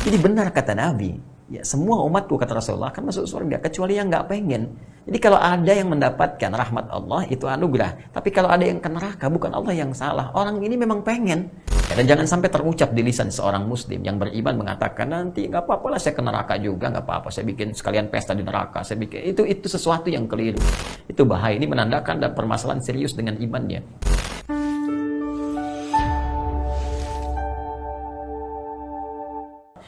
Jadi benar kata Nabi, ya semua umatku kata Rasulullah akan masuk surga kecuali yang nggak pengen. Jadi kalau ada yang mendapatkan rahmat Allah itu anugerah, tapi kalau ada yang ke neraka bukan Allah yang salah. Orang ini memang pengen. Ya, dan jangan sampai terucap di lisan seorang muslim yang beriman mengatakan nanti nggak apa-apa lah saya ke neraka juga, nggak apa-apa saya bikin sekalian pesta di neraka, saya bikin itu sesuatu yang keliru. Itu bahaya. Ini menandakan ada permasalahan serius dengan imannya.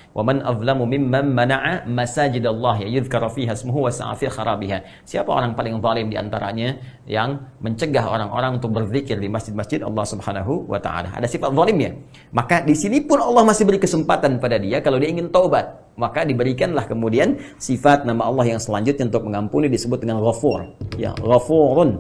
وَمَنْ أَظْلَمُ مِمَّنْ مَنَعَ مَسَاجِدَ اللَّهِ يُذْكَرَ فِيهَا اسْمُهُ وَسَعَى فِي خَرَابِهَا. Siapa orang paling zalim di antaranya yang mencegah orang-orang untuk berzikir di masjid-masjid Allah Subhanahu wa taala? Ada sifat zalimnya. Maka di sini pun Allah masih beri kesempatan pada dia kalau dia ingin taubat. Maka diberikanlah kemudian sifat nama Allah yang selanjutnya untuk mengampuni disebut dengan Ghafur. Ya, Ghafurun.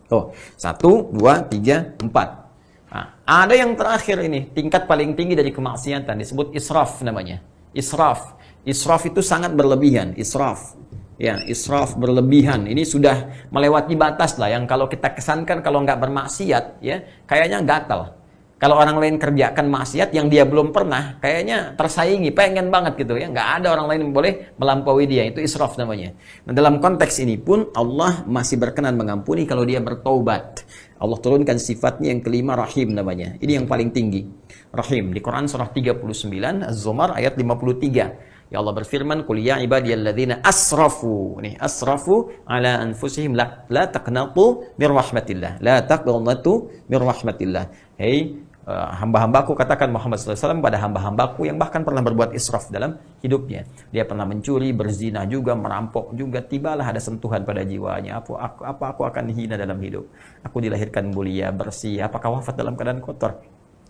Tuh, 1 2 3 4. Nah, ada yang terakhir ini, tingkat paling tinggi dari kemaksiatan, disebut israf namanya. Israf. Israf itu sangat berlebihan. Israf. Ya, israf berlebihan. Ini sudah melewati batas lah, yang kalau kita kesankan kalau nggak bermaksiat, ya, kayaknya gatal. Kalau orang lain kerjakan maksiat yang dia belum pernah, kayaknya tersaingi, pengen banget gitu ya. Nggak ada orang lain yang boleh melampaui dia. Itu israf namanya. Nah, dalam konteks ini pun Allah masih berkenan mengampuni kalau dia bertaubat. Allah turunkan sifatnya yang kelima, Rahim namanya. Ini yang paling tinggi. Rahim. Di Quran surah 39, Az-Zumar ayat 53. Ya Allah berfirman, "Qul ya ibadiyalladzina asrafu." Nih, asrafu ala anfusihim la taqnatu mir rahmatillah. La taqnatu mir rahmatillah. Hei, hamba-hambaku, katakan Muhammad SAW pada hamba-hambaku yang bahkan pernah berbuat israf dalam hidupnya. Dia pernah mencuri, berzina juga, merampok juga. Tibalah ada sentuhan pada jiwanya. Apa aku akan hina dalam hidup? Aku dilahirkan mulia, bersih. Apakah wafat dalam keadaan kotor?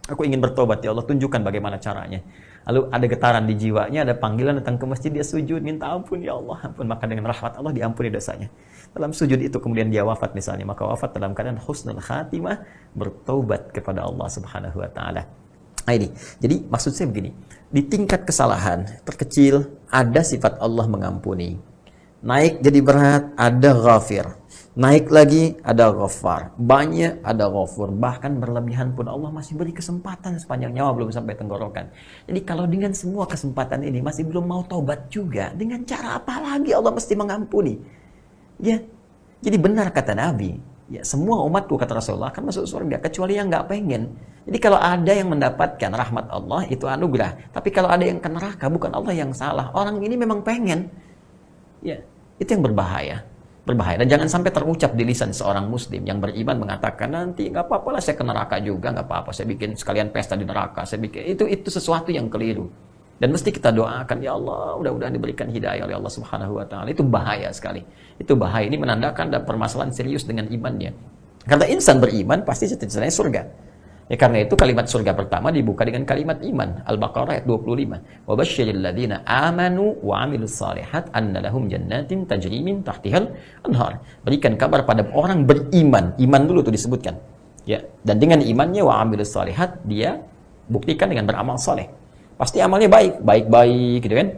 Aku ingin bertobat, ya Allah, tunjukkan bagaimana caranya. Lalu ada getaran di jiwanya, ada panggilan datang ke masjid, dia sujud, minta ampun, ya Allah, ampun. Maka dengan rahmat Allah diampuni dosanya. Dalam sujud itu kemudian dia wafat misalnya, maka wafat dalam keadaan husnul khatimah, bertaubat kepada Allah Subhanahu wa taala. Nah, ini. Jadi maksud saya begini, di tingkat kesalahan terkecil ada sifat Allah mengampuni. Naik jadi berat ada Ghafir. Naik lagi ada Ghaffar. Banyak ada Ghafur. Bahkan berlebihan pun Allah masih beri kesempatan sepanjang nyawa belum sampai tenggorokan. Jadi kalau dengan semua kesempatan ini masih belum mau taubat juga, dengan cara apa lagi Allah mesti mengampuni? Ya, jadi benar kata Nabi, ya semua umatku kata Rasulullah akan masuk surga kecuali yang nggak pengen. Jadi kalau ada yang mendapatkan rahmat Allah itu anugerah, tapi kalau ada yang ke neraka bukan Allah yang salah. Orang ini memang pengen. Ya, itu yang berbahaya. Dan jangan sampai terucap di lisan seorang muslim yang beriman mengatakan nanti nggak apa-apa lah saya ke neraka juga, nggak apa-apa saya bikin sekalian pesta di neraka, saya bikin itu sesuatu yang keliru. Dan mesti kita doakan, ya Allah, mudah-mudahan diberikan hidayah oleh Allah Subhanahu wa taala. Itu bahaya sekali. Itu bahaya. Ini menandakan ada permasalahan serius dengan imannya. Karena insan beriman pasti cita-citanya surga. Ya, karena itu kalimat surga pertama dibuka dengan kalimat iman. Al-Baqarah ayat 25. Wa basyiril ladzina amanu wa 'amilus shalihat anna lahum jannatin tajri min tahtihal anhar. Berikan kabar pada orang beriman. Iman dulu tuh disebutkan. Ya, dan dengan imannya wa 'amilus shalihat dia buktikan dengan beramal saleh. Pasti amalnya baik gitu kan?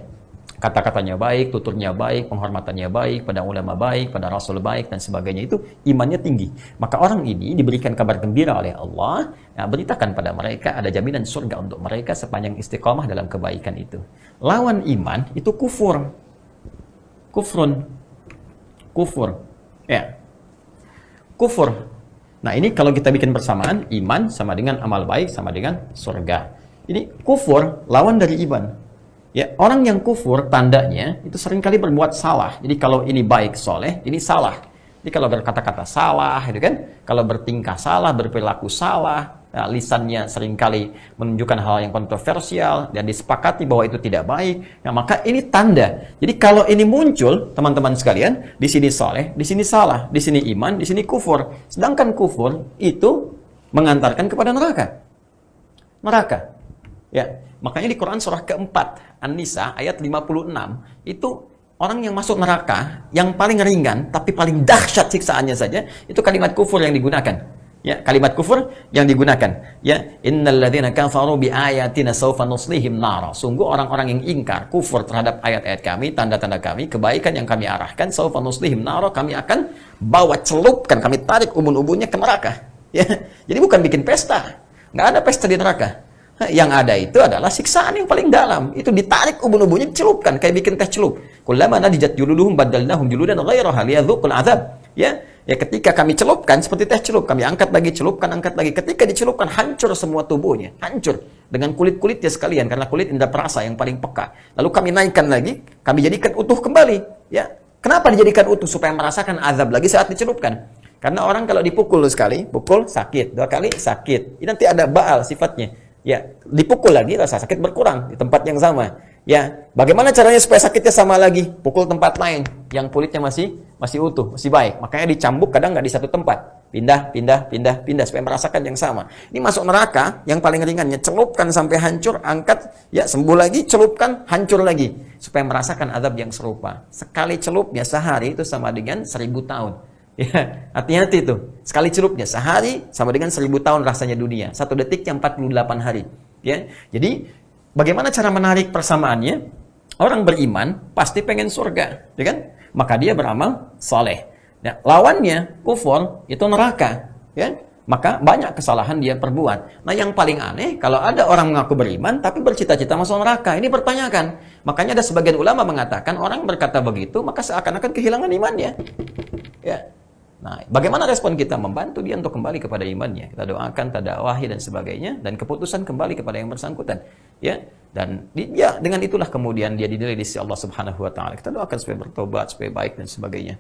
Kata-katanya baik, tuturnya baik, penghormatannya baik, pada ulama baik, pada rasul baik, dan sebagainya. Itu imannya tinggi. Maka orang ini diberikan kabar gembira oleh Allah, nah, beritakan pada mereka ada jaminan surga untuk mereka sepanjang istiqamah dalam kebaikan itu. Lawan iman itu kufur. Kufur. Ya. Kufur. Nah, ini kalau kita bikin bersamaan, iman sama dengan amal baik sama dengan surga. Ini kufur lawan dari iman. Ya, orang yang kufur tandanya itu seringkali berbuat salah. Jadi kalau ini baik soleh, ini salah. Jadi kalau berkata-kata salah, gitu kan? Kalau bertingkah salah, berperilaku salah, nah, lisannya seringkali menunjukkan hal yang kontroversial dan disepakati bahwa itu tidak baik. Nah, maka ini tanda. Jadi kalau ini muncul, teman-teman sekalian, di sini soleh, di sini salah, di sini iman, di sini kufur. Sedangkan kufur itu mengantarkan kepada neraka. Ya, makanya di Quran surah keempat An-Nisa ayat 56 itu orang yang masuk neraka yang paling ringan tapi paling dahsyat siksaannya saja itu kalimat kufur yang digunakan. Ya, kalimat kufur yang digunakan. Ya, innal ladzina kafaru bi ayatina sawfa nuslihim nara. Sungguh orang-orang yang ingkar, kufur terhadap ayat-ayat kami, tanda-tanda kami, kebaikan yang kami arahkan, sawfa nuslihim nara, kami akan bawa celupkan, kami tarik ubun-ubunnya ke neraka. Ya, jadi bukan bikin pesta. Nggak ada pesta di neraka. Yang ada itu adalah siksaan yang paling dalam. Itu ditarik ubun-ubunnya, dicelupkan kayak bikin teh celup. Kullama nadijat juluduhum badalnahum juludan ghairaha liyadzuqul adzab. Ya, ketika kami celupkan seperti teh celup, kami angkat lagi, celupkan, angkat lagi. Ketika dicelupkan hancur semua tubuhnya, hancur dengan kulit-kulitnya sekalian karena kulit indera perasa yang paling peka. Lalu kami naikkan lagi, kami jadikan utuh kembali. Ya, kenapa dijadikan utuh? Supaya merasakan azab lagi saat dicelupkan. Karena orang kalau dipukul sekali, pukul sakit, 2 kali sakit. Ini nanti ada baal sifatnya. Ya, dipukul lagi rasa sakit berkurang di tempat yang sama. Ya, bagaimana caranya supaya sakitnya sama lagi? Pukul tempat lain yang kulitnya masih utuh, masih baik. Makanya dicambuk kadang nggak di satu tempat. Pindah supaya merasakan yang sama. Ini masuk neraka yang paling ringannya, celupkan sampai hancur, angkat, ya sembuh lagi, celupkan, hancur lagi supaya merasakan azab yang serupa. Sekali celupnya sehari itu sama dengan 1000 tahun. Ya, hati-hati tuh. Sekali celupnya sehari sama dengan 1000 tahun rasanya dunia. 1 detiknya 48 hari. Ya. Jadi, bagaimana cara menarik persamaannya? Orang beriman pasti pengen surga, ya kan? Maka dia beramal saleh. Ya, lawannya kufur itu neraka, ya. Maka banyak kesalahan dia perbuat. Nah, yang paling aneh kalau ada orang mengaku beriman tapi bercita-cita masuk neraka. Ini pertanyakan. Makanya ada sebagian ulama mengatakan orang berkata begitu maka seakan-akan kehilangan imannya. Ya. Nah, bagaimana respon kita? Membantu dia untuk kembali kepada imannya. Kita doakan, kita dakwahi dan sebagainya, dan keputusan kembali kepada yang bersangkutan. Ya, dan dia dengan itulah kemudian dia dinilai di sisi Allah Subhanahu Wa Taala. Kita doakan supaya bertobat, supaya baik dan sebagainya.